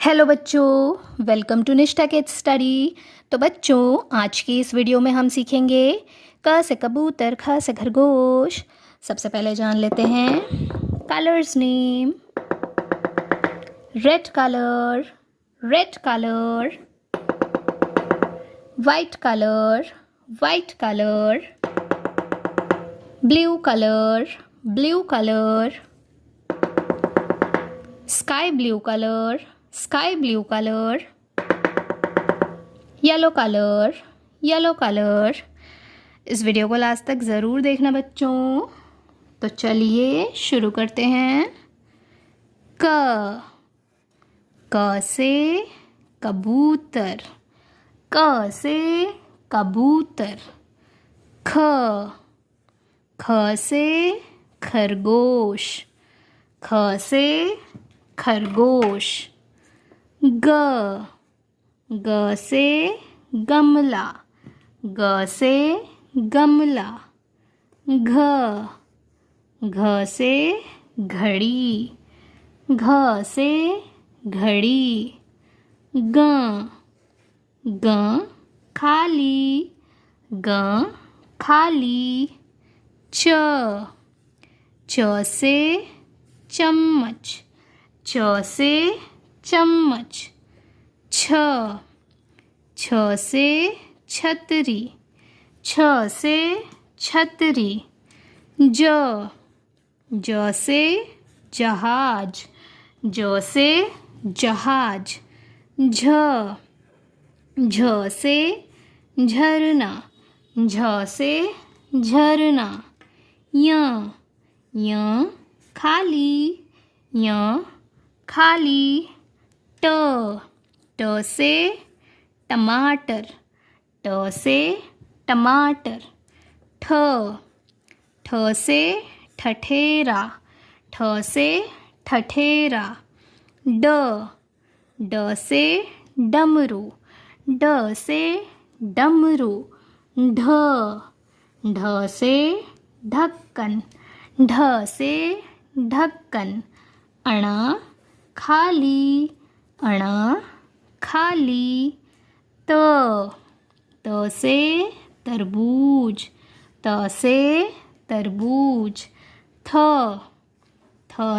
Hello बच्चों, welcome to निष्ठा kids study. तो बच्चों, आज की इस वीडियो में हम सीखेंगे क से कबूतर, ख से खरगोश। सबसे पहले जान लेते हैं colours name. Red colour, red colour. White colour, white colour. Blue colour, blue colour. Sky blue colour, sky blue colour. Yellow colour, yellow colour. इस वीडियो को लास्ट तक ज़रूर देखना बच्चों। तो चलिए शुरू करते हैं। क से कबूतर, क से कबूतर। ख से खरगोश, ख से खरगोश। ग से गमला, ग से गमला। घ से घड़ी, घ से घड़ी। ग खाली, ग खाली। च से चम्मच, च से चम्मच। छ से छतरी, छ से छतरी। ज से जहाज, ज से जहाज। झ से झरना, झ से झरना। य खाली, य खाली। ट से टमाटर, ट से टमाटर। ठ से ठठेरा, ठ से ठठेरा। ड से डमरू, ड से डमरू। ढ से ढक्कन, ढ से ढक्कन। अणा खाली, अणा खाली। त से तरबूज, त से तरबूज। थ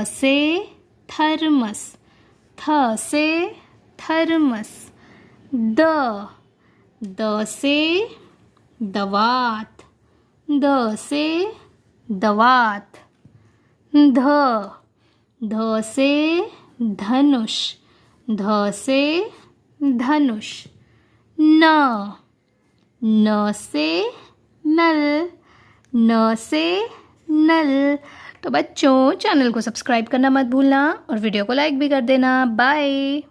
से थर्मस, थ से थर्मस। द से दवात, द से दवात। ध से धनुष, ध से धनुष। न से नल, न से नल। तो बच्चों, चैनल को सब्सक्राइब करना मत भूलना और वीडियो को लाइक भी कर देना। बाय।